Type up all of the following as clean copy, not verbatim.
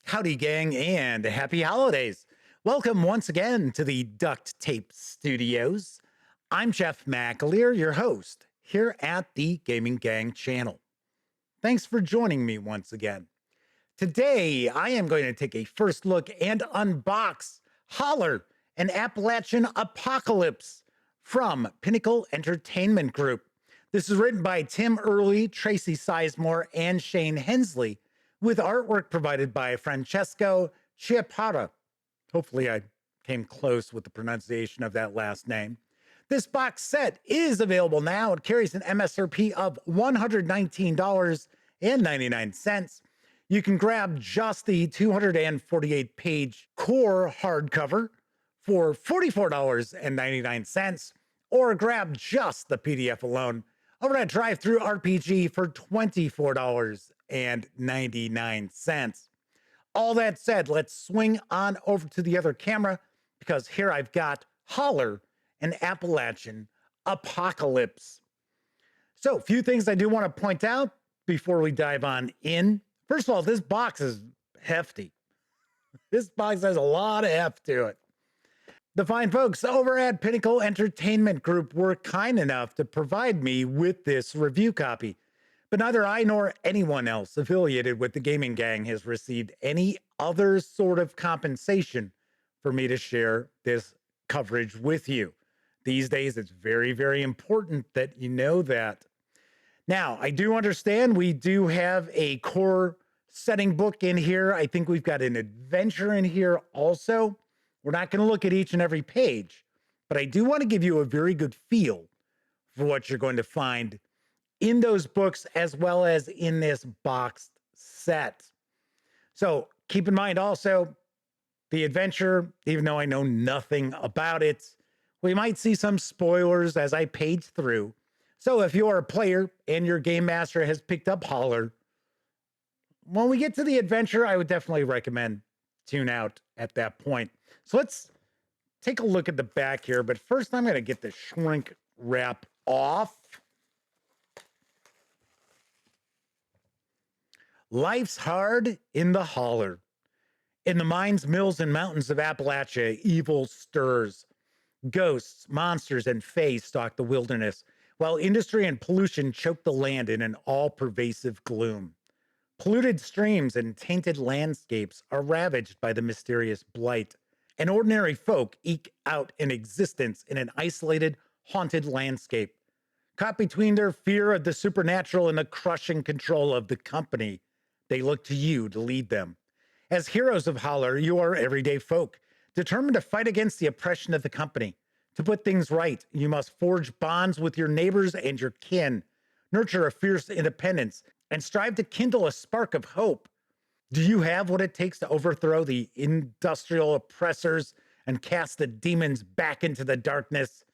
Howdy, gang, and happy holidays. Welcome once again to the Duct Tape Studios. I'm Jeff McAleer, your host here at the Gaming Gang channel. Thanks for joining me once again. Today, I am going to take a first look and unbox Holler, an Appalachian Apocalypse from Pinnacle Entertainment Group. This is written by Tim Early, Tracy Sizemore, and Shane Hensley, with artwork provided by Francesco Chiappara. Hopefully I came close with the pronunciation of that last name. This box set is available now. It carries an MSRP of $119.99. You can grab just the 248-page core hardcover for $44.99, or grab just the PDF alone over at DriveThruRPG for $24.99. All that said, let's swing on over to the other camera, because here I've got Holler, an Appalachian Apocalypse. So, a few things I do want to point out before we dive on in. First of all, this box is hefty. This box has a lot of heft to it. The fine folks over at Pinnacle Entertainment Group were kind enough to provide me with this review copy, but neither I nor anyone else affiliated with the Gaming Gang has received any other sort of compensation for me to share this coverage with you. These days, it's very, very important that you know that. Now, I do understand we do have a core setting book in here. I think we've got an adventure in here also. We're not going to look at each and every page, but I do want to give you a very good feel for what you're going to find in those books as well as in this boxed set. So keep in mind also the adventure, even though I know nothing about it, we might see some spoilers as I page through. So if you're a player and your game master has picked up Holler, when we get to the adventure, I would definitely recommend tune out at that point. So let's take a look at the back here, but first I'm going to get the shrink wrap off. Life's hard in the Holler. In the mines, mills, and mountains of Appalachia, evil stirs. Ghosts, monsters, and fae stalk the wilderness, while industry and pollution choke the land in an all-pervasive gloom. Polluted streams and tainted landscapes are ravaged by the mysterious blight, and ordinary folk eke out an existence in an isolated, haunted landscape. Caught between their fear of the supernatural and the crushing control of the company, they look to you to lead them. As heroes of Holler, you are everyday folk, determined to fight against the oppression of the company. To put things right, you must forge bonds with your neighbors and your kin, nurture a fierce independence, and strive to kindle a spark of hope. Do you have what it takes to overthrow the industrial oppressors and cast the demons back into the darkness?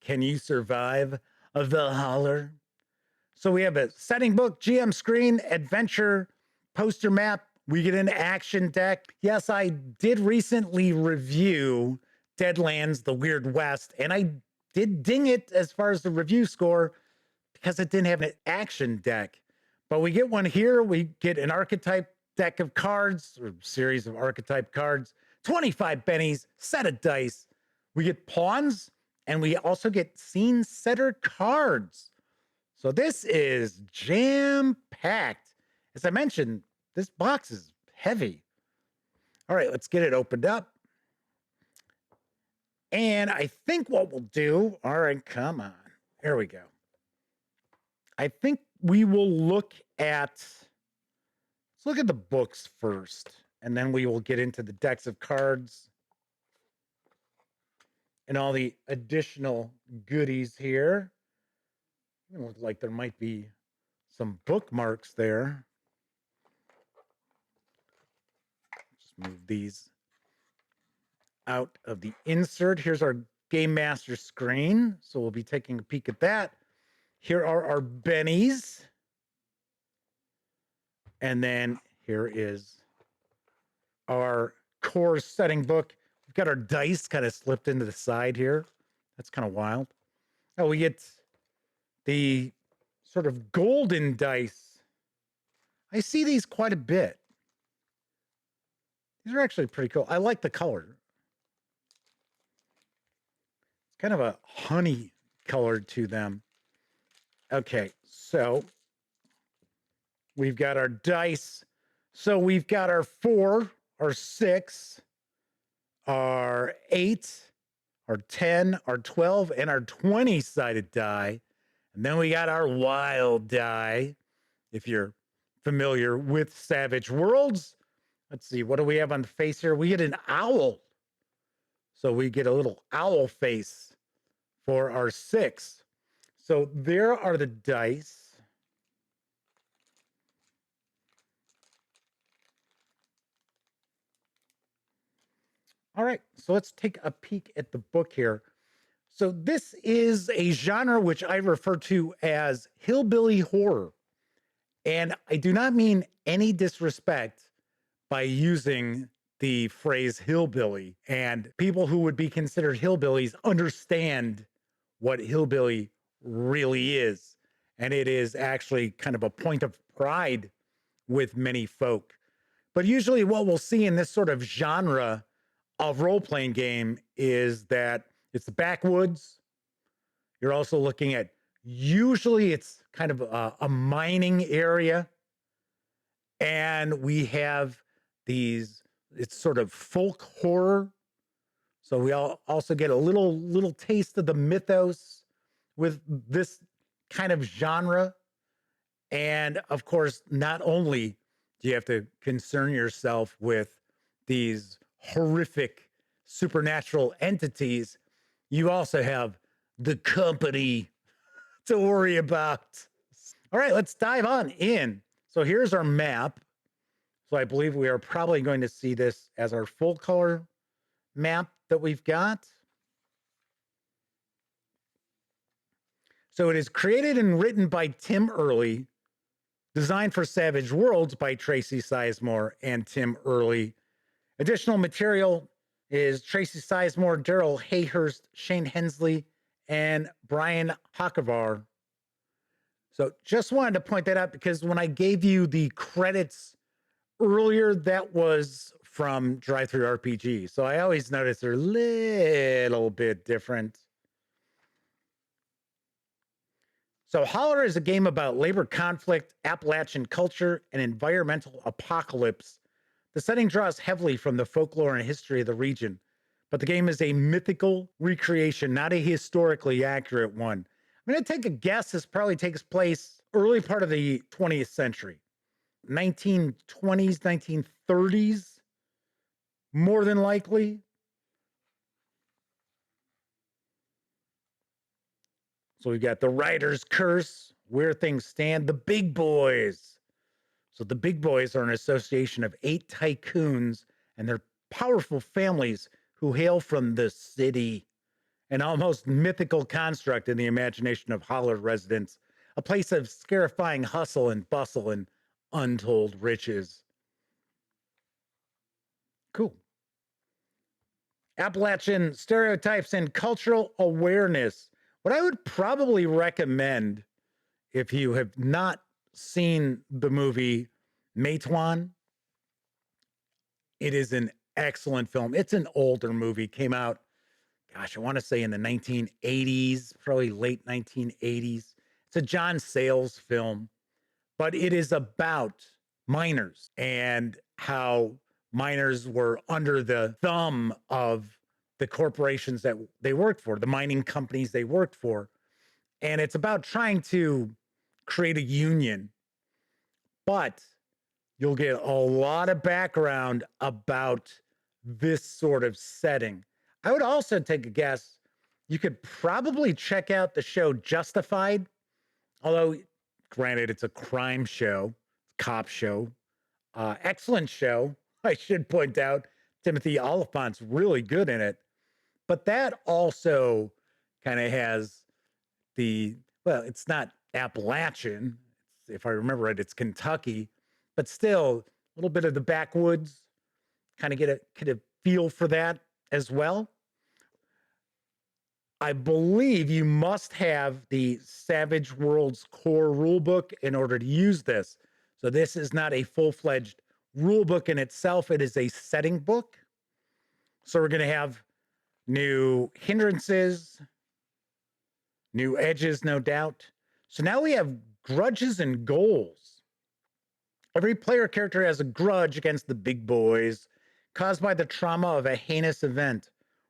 Can you survive the Holler? So we have a setting book, GM screen, adventure, poster map. We get an action deck. Yes, I did recently review Deadlands, The Weird West, and I did ding it as far as the review score because it didn't have an action deck. But we get one here. We get an archetype deck of cards, or series of archetype cards, 25 bennies, set of dice. We get pawns, and we also get scene setter cards. So this is jam-packed. As I mentioned, this box is heavy. All right, let's get it opened up. And I think what we'll do, all right, come on. Here we go. I think we will look let's look at the books first, and then we will get into the decks of cards and all the additional goodies here. It looks like there might be some bookmarks there. Just move these out of the insert. Here's our Game Master screen, so we'll be taking a peek at that. Here are our bennies. And then here is our core setting book. We've got our dice kind of slipped into the side here. That's kind of wild. Oh, we get the sort of golden dice. I see these quite a bit. These are actually pretty cool. I like the color. It's kind of a honey color to them. Okay, so we've got our dice. So we've got our 4, our 6, our 8, our 10, our 12, and our 20-sided die. And then we got our wild die. If you're familiar with Savage Worlds, let's see, what do we have on the face here? We get an owl. So we get a little owl face for our 6. So there are the dice. All right, so let's take a peek at the book here. So this is a genre which I refer to as hillbilly horror. And I do not mean any disrespect by using the phrase hillbilly. And people who would be considered hillbillies understand what hillbilly really is. And it is actually kind of a point of pride with many folk. But usually what we'll see in this sort of genre of role-playing game is that it's the backwoods. You're also looking at, usually it's kind of a mining area. And we have these, it's sort of folk horror. So we also get a little taste of the mythos with this kind of genre. And of course, not only do you have to concern yourself with these horrific supernatural entities, you also have the company to worry about. All right, let's dive on in. So here's our map. So I believe we are probably going to see this as our full color map that we've got. So it is created and written by Tim Early, designed for Savage Worlds by Tracy Sizemore and Tim Early. Additional material is Tracy Sizemore, Daryl Hayhurst, Shane Hensley, and Brian Hockavar. So just wanted to point that out because when I gave you the credits earlier, that was from DriveThruRPG. So I always notice they're a little bit different. So Holler is a game about labor conflict, Appalachian culture, and environmental apocalypse. The setting draws heavily from the folklore and history of the region, but the game is a mythical recreation, not a historically accurate one. I'm going to take a guess. This probably takes place early part of the 20th century, 1920s, 1930s, more than likely. So we've got the Writer's Curse, Where Things Stand, the Big Boys. So the Big Boys are an association of 8 tycoons and their powerful families who hail from the city, an almost mythical construct in the imagination of Holler residents, a place of scarifying hustle and bustle and untold riches. Cool. Appalachian stereotypes and cultural awareness. What I would probably recommend if you have not seen the movie Matewan, it is an excellent film. It's an older movie, came out, gosh, I want to say in the 1980s, probably late 1980s. It's a John Sayles film, but it is about miners and how miners were under the thumb of the corporations that they worked for, the mining companies they worked for. And it's about trying to create a union, but you'll get a lot of background about this sort of setting. I would also take a guess. You could probably check out the show Justified, although granted, it's a crime show, cop show. Excellent show, I should point out. Timothy Oliphant's really good in it. But that also kind of has well, it's not Appalachian. If I remember right, it's Kentucky, but still a little bit of the backwoods. Kind of get a feel for that as well. I believe you must have the Savage Worlds core rulebook in order to use this. So this is not a full-fledged rule book in itself. It is a setting book. So we're going to have new hindrances, new edges, no doubt. So now we have grudges and goals. Every player character has a grudge against the big boys caused by the trauma of a heinous event.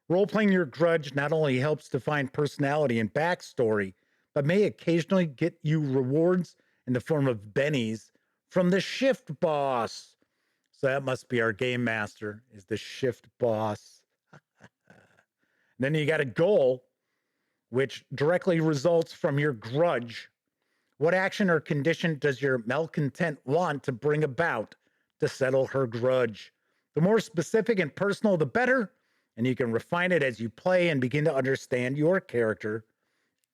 Role-playing your grudge not only helps define personality and backstory, but may occasionally get you rewards in the form of bennies from the shift boss. So that must be our game master, is the shift boss. Then you got a goal, which directly results from your grudge. What action or condition does your malcontent want to bring about to settle her grudge? The more specific and personal, the better, and you can refine it as you play and begin to understand your character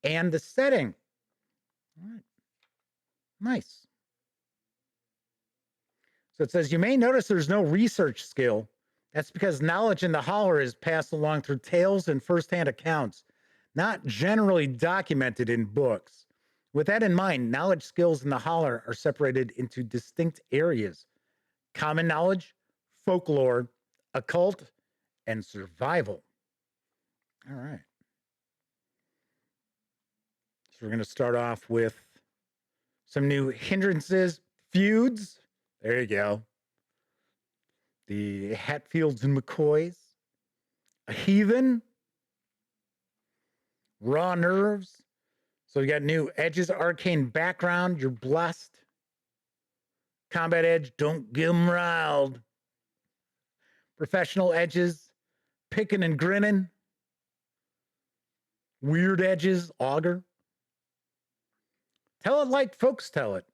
and the setting. All right. Nice. So it says, you may notice there's no research skill. That's because knowledge in the Holler is passed along through tales and firsthand accounts, not generally documented in books. With that in mind, knowledge skills in the Holler are separated into distinct areas: common knowledge, folklore, occult, and survival. All right. So we're going to start off with some new hindrances, feuds. There you go. The Hatfields and McCoys, a heathen, raw nerves. So we got new edges, arcane background. You're blessed. Combat edge, don't get 'em riled. Professional edges, picking and grinning. Weird edges, auger. Tell it like folks tell it.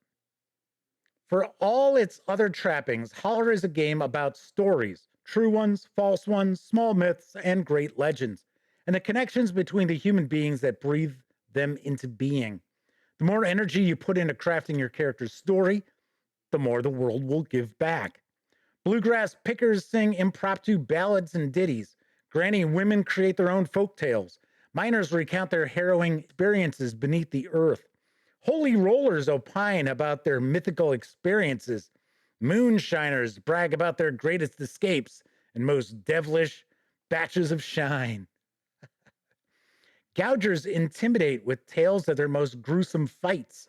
For all its other trappings, Holler is a game about stories, true ones, false ones, small myths, and great legends, and the connections between the human beings that breathe them into being. The more energy you put into crafting your character's story, the more the world will give back. Bluegrass pickers sing impromptu ballads and ditties. Granny women create their own folk tales. Miners recount their harrowing experiences beneath the earth. Holy rollers opine about their mythical experiences. Moonshiners brag about their greatest escapes and most devilish batches of shine. Gougers intimidate with tales of their most gruesome fights.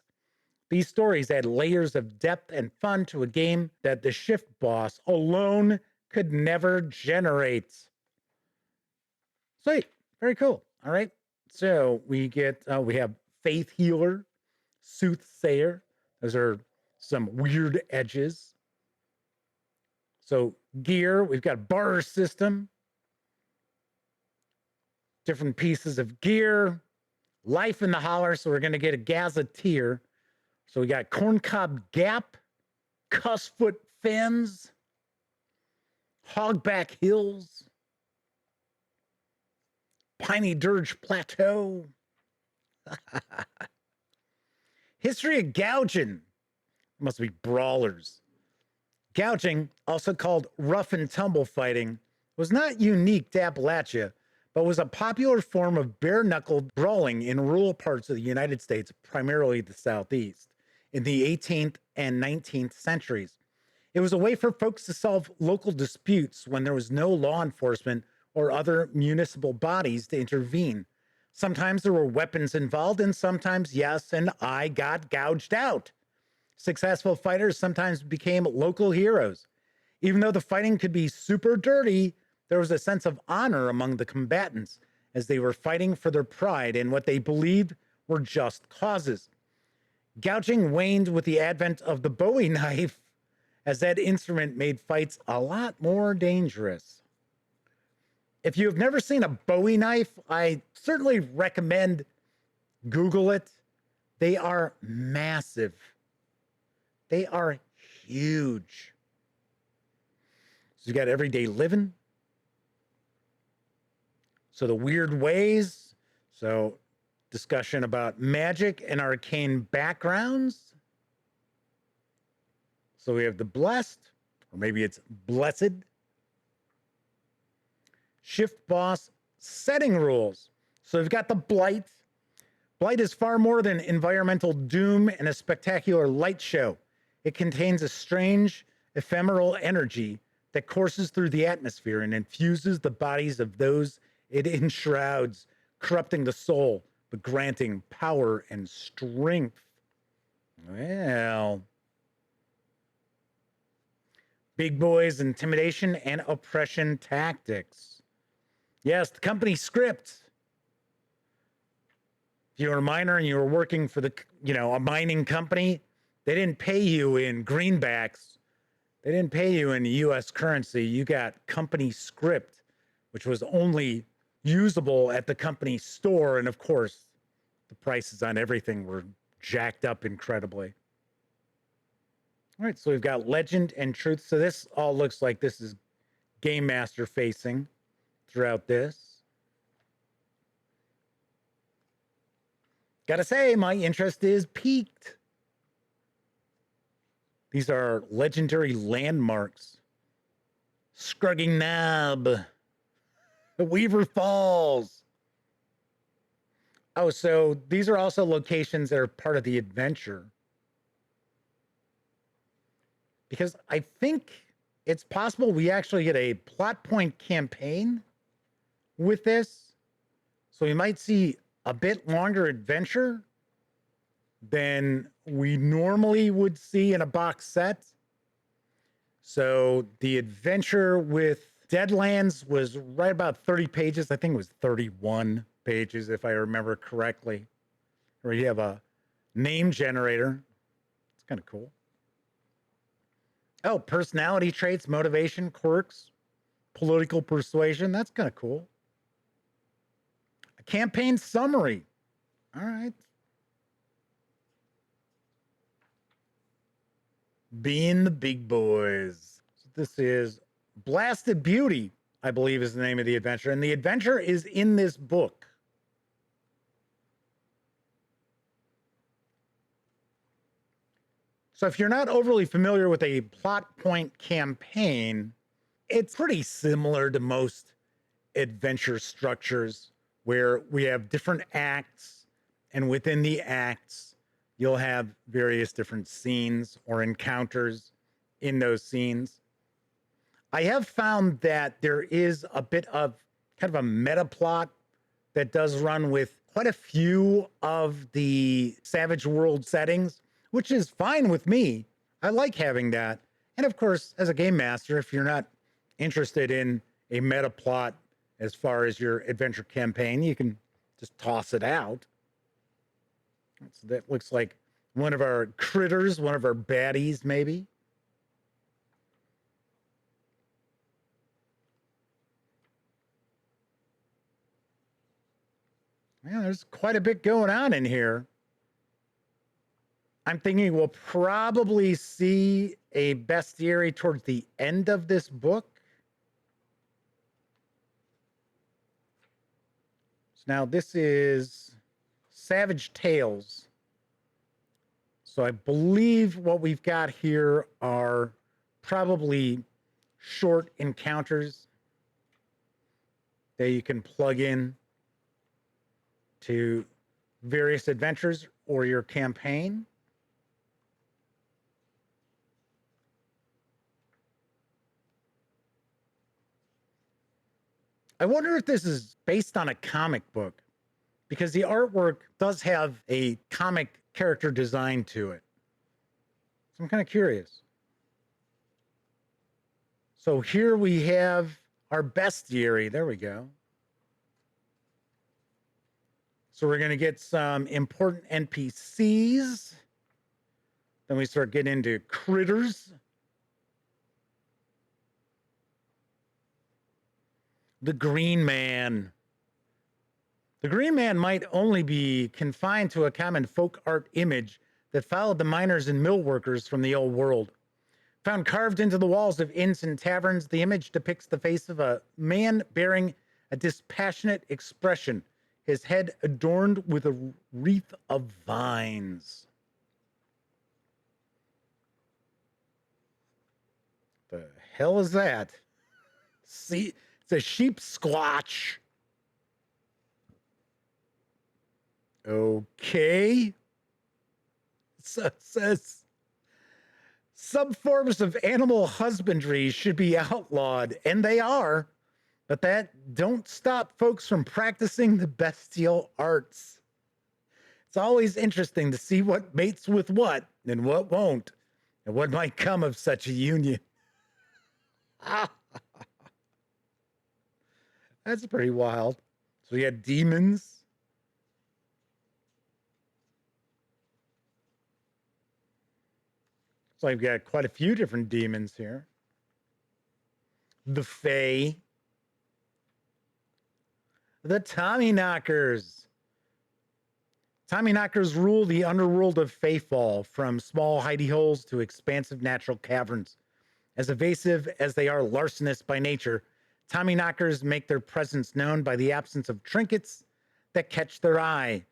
These stories add layers of depth and fun to a game that the shift boss alone could never generate. Sweet. Very cool. All right. So we have Faith Healer, Soothsayer. Those are some weird edges. So gear, we've got barter system, different pieces of gear, life in the Holler. So we're going to get a gazetteer. So we got Corncob Gap, Cussfoot Fens, Hogback Hills, Piney Dirge Plateau. History of gouging. Must be brawlers. Gouging, also called rough and tumble fighting, was not unique to Appalachia, but was a popular form of bare-knuckled brawling in rural parts of the United States, primarily the Southeast, in the 18th and 19th centuries. It was a way for folks to solve local disputes when there was no law enforcement or other municipal bodies to intervene. Sometimes there were weapons involved, and sometimes, yes, an eye got gouged out. Successful fighters sometimes became local heroes. Even though the fighting could be super dirty, there was a sense of honor among the combatants as they were fighting for their pride in what they believed were just causes. Gouging waned with the advent of the Bowie knife, as that instrument made fights a lot more dangerous. If you have never seen a Bowie knife, I certainly recommend Google it. They are massive. They are huge. So you got everyday living. So the weird ways. So discussion about magic and arcane backgrounds. So we have the blessed, or maybe it's blessed. Shift boss setting rules. So we've got the blight. Blight is far more than environmental doom and a spectacular light show. It contains a strange ephemeral energy that courses through the atmosphere and infuses the bodies of those it enshrouds, corrupting the soul, but granting power and strength. Well, big boys, intimidation, and oppression tactics. Yes, the company script. If you were a miner and you were working for a mining company, they didn't pay you in greenbacks. They didn't pay you in US currency. You got company script, which was only usable at the company store. And of course, the prices on everything were jacked up incredibly. All right, so we've got legend and truth. So this all looks like this is Game Master facing throughout this. Gotta say, my interest is piqued. These are legendary landmarks. Scrugging Knob, the Weaver Falls. Oh, so these are also locations that are part of the adventure. Because I think it's possible we actually get a plot point campaign with this. So we might see a bit longer adventure than we normally would see in a box set. So the adventure with Deadlands was right about 30 pages. I think it was 31 pages, if I remember correctly. Where you have a name generator. It's kind of cool. Oh, personality traits, motivation, quirks, political persuasion. That's kind of cool. A campaign summary. All right. Being the big boys. So this is Blasted Beauty, I believe is the name of the adventure. And the adventure is in this book. So if you're not overly familiar with a plot point campaign, it's pretty similar to most adventure structures where we have different acts, and within the acts, you'll have various different scenes or encounters in those scenes. I have found that there is a bit of kind of a meta plot that does run with quite a few of the Savage World settings, which is fine with me. I like having that. And of course, as a game master, if you're not interested in a meta plot as far as your adventure campaign, you can just toss it out. So that looks like one of our critters, one of our baddies, maybe. Yeah, there's quite a bit going on in here. I'm thinking we'll probably see a bestiary towards the end of this book. So now this is Savage Tales. So I believe what we've got here are probably short encounters that you can plug in to various adventures or your campaign. I wonder if this is based on a comic book, because the artwork does have a comic character design to it. So I'm kind of curious. So here we have our bestiary. There we go. So we're going to get some important NPCs. Then we start getting into critters. The Green Man. The Green Man might only be confined to a common folk art image that followed the miners and mill workers from the old world. Found carved into the walls of inns and taverns, the image depicts the face of a man bearing a dispassionate expression, his head adorned with a wreath of vines. The hell is that? See, it's a sheep squatch. Okay. So it says Some forms of animal husbandry should be outlawed, and they are, but that don't stop folks from practicing the bestial arts. It's always interesting to see what mates with what and what won't, and what might come of such a union. That's pretty wild. So we had demons. So I've got quite a few different demons here. The Fae. The Tommyknockers. Tommyknockers rule the underworld of Fayfall, from small hidey holes to expansive natural caverns. As evasive as they are larcenous by nature, Tommyknockers make their presence known by the absence of trinkets that catch their eye.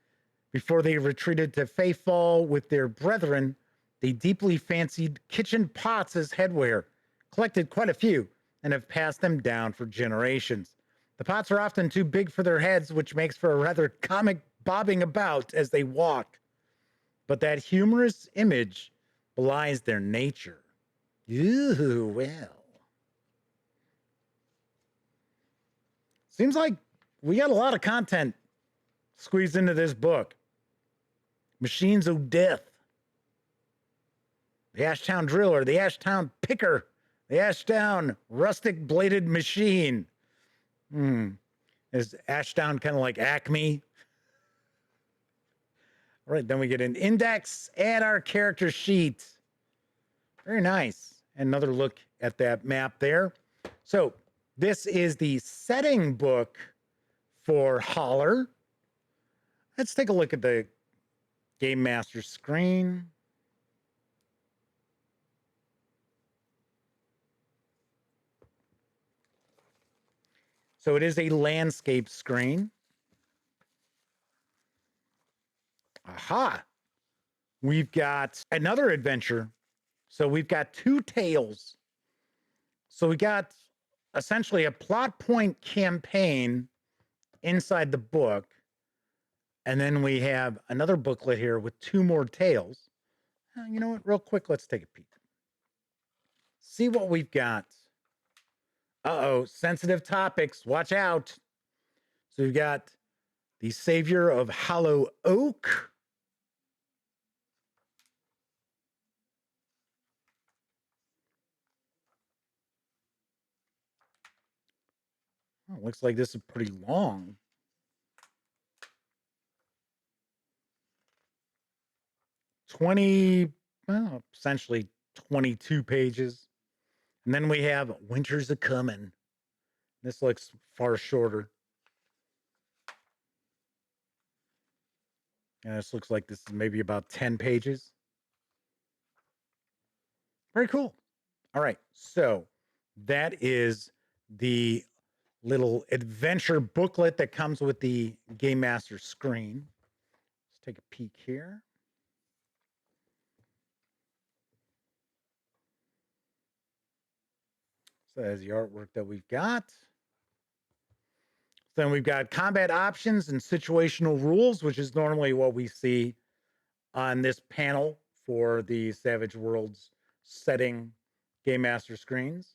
Before they retreated to Fayfall with their brethren, they deeply fancied kitchen pots as headwear, collected quite a few, and have passed them down for generations. The pots are often too big for their heads, which makes for a rather comic bobbing about as they walk. But that humorous image belies their nature. Ooh, well. Seems like we got a lot of content squeezed into this book. Machines of Death. The Ashtown Driller, the Ashtown Picker, the Ashtown Rustic Bladed Machine. Is Ashtown kind of like Acme? All right, then we get an index and our character sheet. Very nice. Another look at that map there. So this is the setting book for Holler. Let's take a look at the Game Master screen. So it is a landscape screen. Aha. We've got another adventure. So we've got two tales. So we got essentially a plot point campaign inside the book. And then we have another booklet here with two more tales. You know what? Real quick, let's take a peek. See what we've got. Uh-oh, sensitive topics. Watch out. So we've got the Savior of Hollow Oak. Oh, looks like this is pretty long. Essentially 22 pages. And then we have Winter's a Comin'. This looks far shorter. And this looks like this is maybe about 10 pages. Very cool. All right, so that is the little adventure booklet that comes with the Game Master screen. Let's take a peek here. So that's the artwork that we've got. Then we've got combat options and situational rules, which is normally what we see on this panel for the Savage Worlds setting Game Master screens.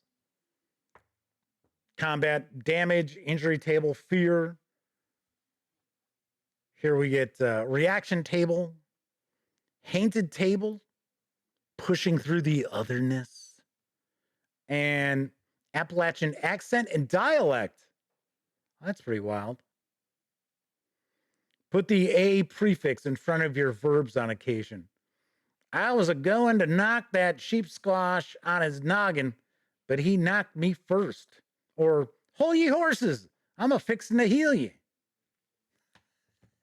Combat damage, injury table, fear. Here we get reaction table, haunted table, pushing through the otherness, and Appalachian accent and dialect. That's pretty wild. Put the A prefix in front of your verbs on occasion. I was a-going to knock that sheep squash on his noggin, but he knocked me first. Or, hold ye horses, I'm a-fixin' to heal ye.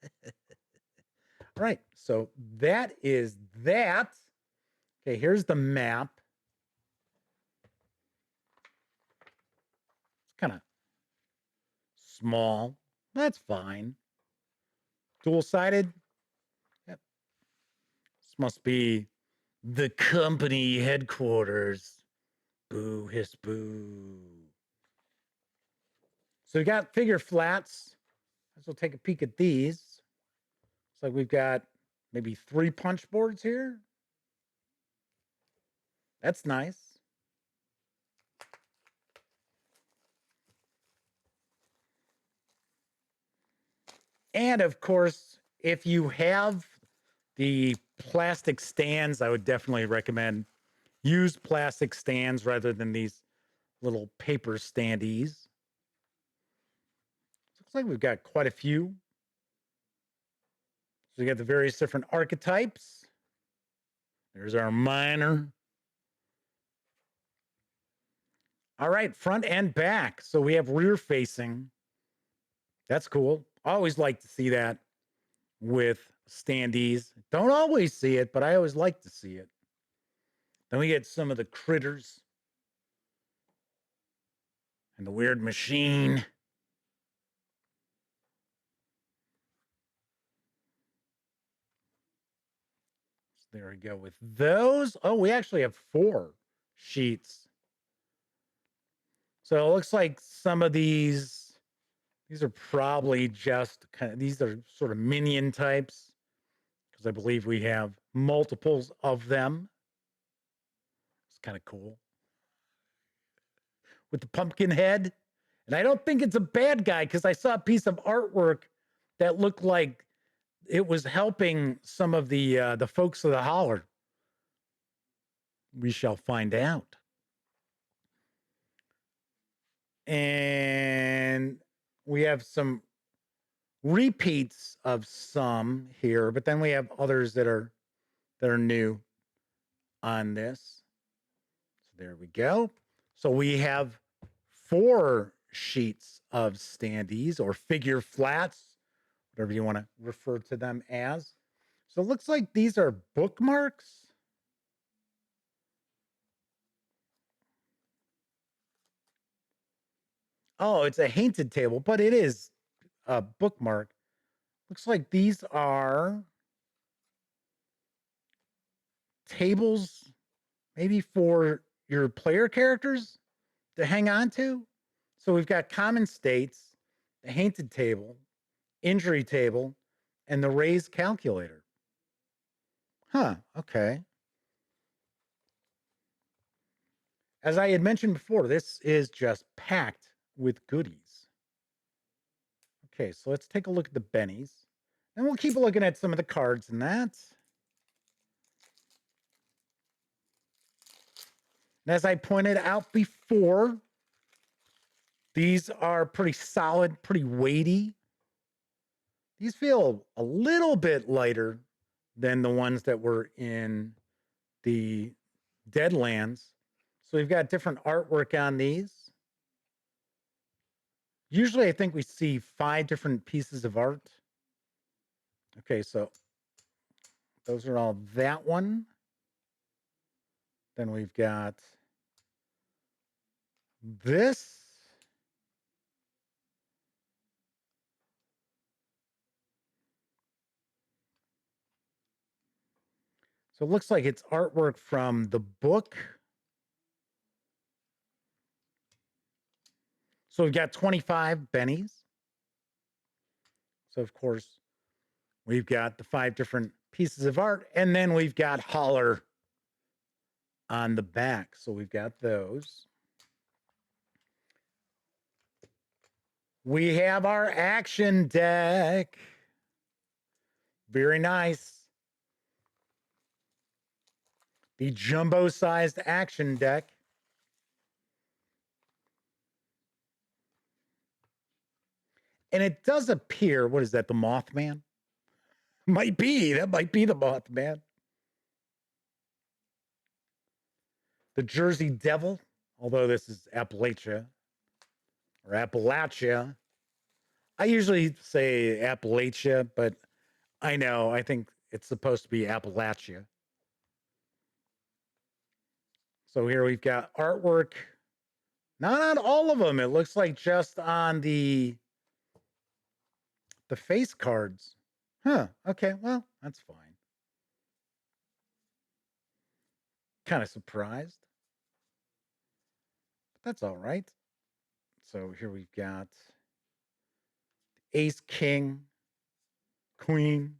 All right, so that is that. Okay, here's the map. It's kind of small. That's fine. Dual-sided. Yep. This must be the company headquarters. Boo, hiss, boo. So we got figure flats. Let's take a peek at these. Looks like we've got maybe 3 punch boards here. That's nice. And of course, if you have the plastic stands, I would definitely recommend use plastic stands rather than these little paper standees. Looks like we've got quite a few. So we got the various different archetypes. There's our miner. All right, front and back. So we have rear facing. That's cool. I always like to see that with standees. Don't always see it, but I always like to see it. Then we get some of the critters and the weird machine. So there we go with those. Oh, we actually have 4 sheets. So it looks like some of these are probably just kind of, these are sort of minion types because I believe we have multiples of them. It's kind of cool. With the pumpkin head. And I don't think it's a bad guy because I saw a piece of artwork that looked like it was helping some of the folks of the Holler. We shall find out. And we have some repeats of some here, but then we have others that are new on this. So there we go. So we have 4 sheets of standees or figure flats, whatever you want to refer to them as. So it looks like these are bookmarks. Oh, it's a painted table, but it is a bookmark. Looks like these are tables, maybe for your player characters to hang on to. So we've got common states, the painted table, injury table, and the raised calculator. Huh, okay. As I had mentioned before, this is just packed with goodies. Okay, so let's take a look at the bennies. And we'll keep looking at some of the cards in that. And as I pointed out before, these are pretty solid, pretty weighty. These feel a little bit lighter than the ones that were in the Deadlands. So we've got different artwork on these. Usually I think we see 5 different pieces of art. Okay, so those are all that one. Then we've got this. So it looks like it's artwork from the book. So we've got 25 bennies. So of course, we've got the 5 different pieces of art, and then we've got Holler on the back. So we've got those. We have our action deck. Very nice. The jumbo-sized action deck. And it does appear, what is that, the Mothman? Might be. That might be the Mothman. The Jersey Devil, although this is Appalachia or Appalachia. I usually say Appalachia, but I think it's supposed to be Appalachia. So here we've got artwork. Not on all of them. It looks like just on the face cards. Huh. Okay, well, that's fine. Kind of surprised. But that's all right. So here we've got Ace, King, Queen.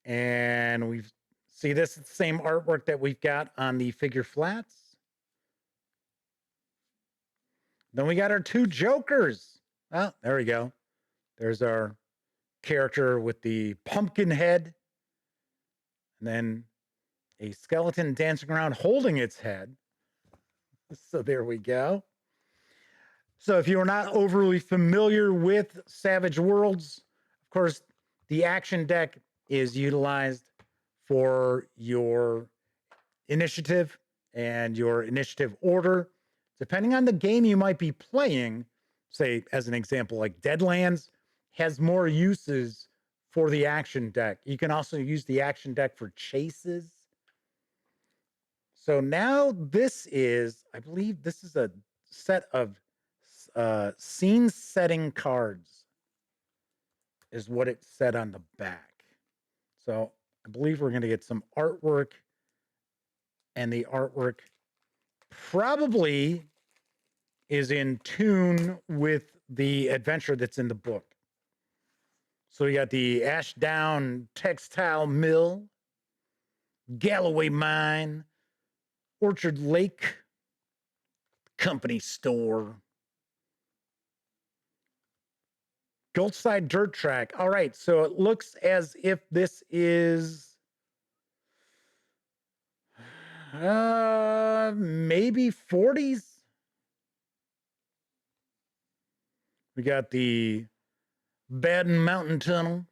And we see this is the same artwork that we've got on the figure flats. Then we got our two jokers. Oh, there we go. There's our character with the pumpkin head. And then a skeleton dancing around holding its head. So there we go. So if you are not overly familiar with Savage Worlds, of course, the action deck is utilized for your initiative and your initiative order. Depending on the game you might be playing, say, as an example, like Deadlands has more uses for the action deck. You can also use the action deck for chases. So now this is, I believe this is a set of scene setting cards is what it said on the back. So I believe we're going to get some artwork, and the artwork probably is in tune with the adventure that's in the book. So we got the Ashdown Textile Mill, Galloway Mine, Orchard Lake Company Store, Gulfside Dirt Track. All right, so it looks as if this is maybe 40s. We got the Baden Mountain Tunnel,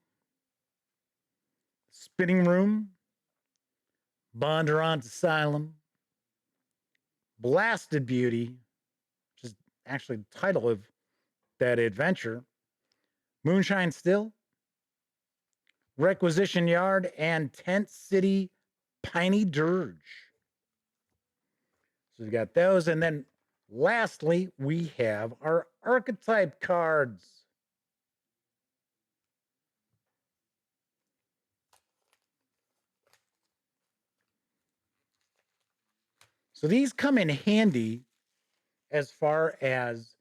Spinning Room, Bondurant Asylum, Blasted Beauty, which is actually the title of that adventure, Moonshine Still, Requisition Yard, and Tent City Piney Dirge. So we got those. And then lastly, we have our archetype cards. So these come in handy as far as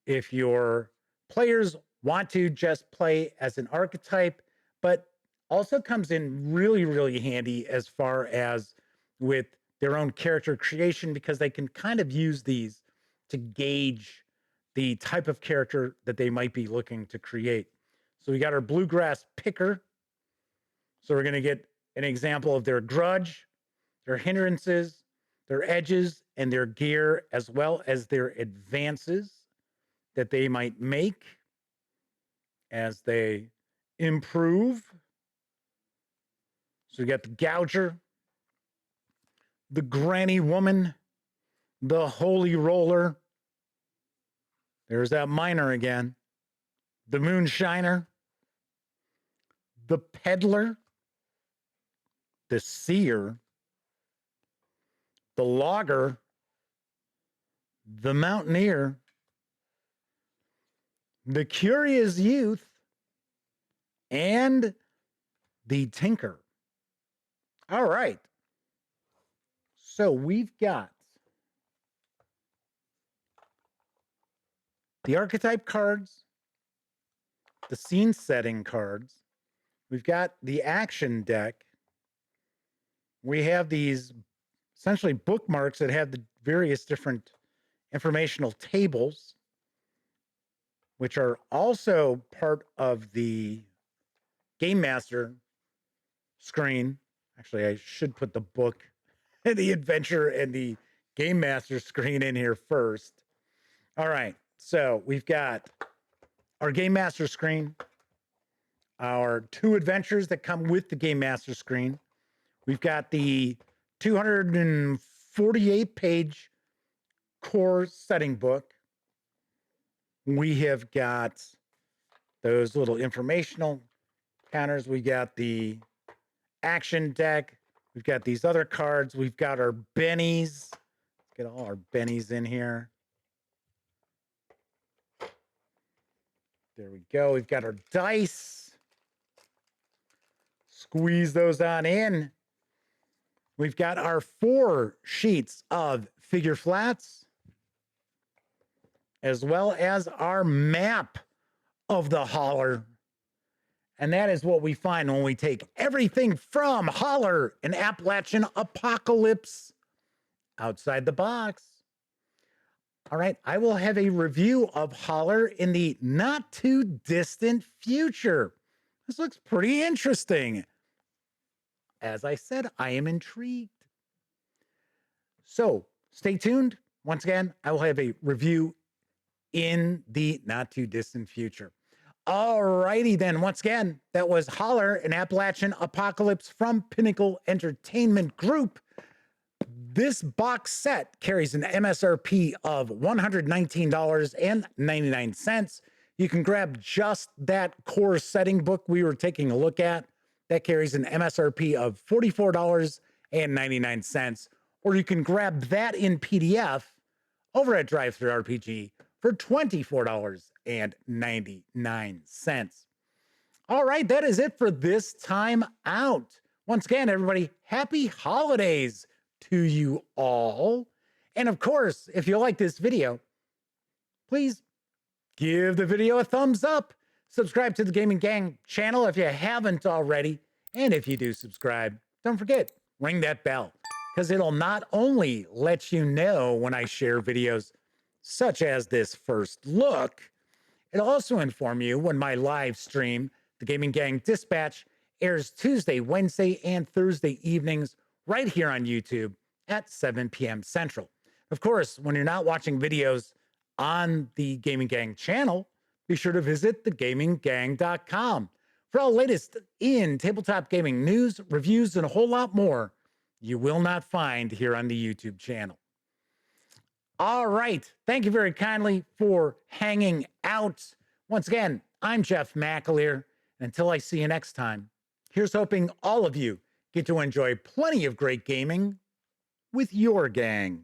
if your players want to just play as an archetype, but also comes in really, really handy as far as with their own character creation, because they can kind of use these to gauge the type of character that they might be looking to create. So we got our Bluegrass Picker. So we're going to get an example of their grudge, their hindrances, their edges, and their gear, as well as their advances that they might make as they improve. So we got the Gouger, the Granny Woman, the Holy Roller. There's that miner again. The Moonshiner, the Peddler, the Seer, the Logger, the Mountaineer, the Curious Youth, and the Tinker. All right. So we've got the archetype cards, the scene setting cards. We've got the action deck. We have these essentially bookmarks that have the various different informational tables, which are also part of the Game Master screen. Actually, I should put the book and the adventure and the Game Master screen in here first. All right, so we've got our Game Master screen, our two adventures that come with the Game Master screen. We've got the 248-page core setting book. We have got those little informational counters. We got the action deck. We've got these other cards. We've got our bennies. Let's get all our bennies in here. There we go. We've got our dice. Squeeze those on in. We've got our 4 sheets of figure flats, as well as our map of the Holler. And that is what we find when we take everything from Holler and Appalachian Apocalypse outside the box. All right, I will have a review of Holler in the not too distant future. This looks pretty interesting. As I said, I am intrigued. So stay tuned. Once again, I will have a review in the not too distant future. All righty then. Once again, that was Holler and Appalachian Apocalypse from Pinnacle Entertainment Group. This box set carries an MSRP of $119.99. You can grab just that core setting book we were taking a look at. That carries an MSRP of $44.99. Or you can grab that in PDF over at DriveThruRPG for $24.99. All right, that is it for this time out. Once again, everybody, happy holidays to you all. And of course, if you like this video, please give the video a thumbs up. Subscribe to the Gaming Gang channel if you haven't already. And if you do subscribe, don't forget, ring that bell, because it'll not only let you know when I share videos such as this first look, it'll also inform you when my live stream, the Gaming Gang Dispatch, airs Tuesday, Wednesday, and Thursday evenings right here on YouTube at 7 p.m. Central. Of course, when you're not watching videos on the Gaming Gang channel, be sure to visit thegaminggang.com for all latest in tabletop gaming news, reviews, and a whole lot more you will not find here on the YouTube channel. All right. Thank you very kindly for hanging out. Once again, I'm Jeff McAleer. Until I see you next time, here's hoping all of you get to enjoy plenty of great gaming with your gang.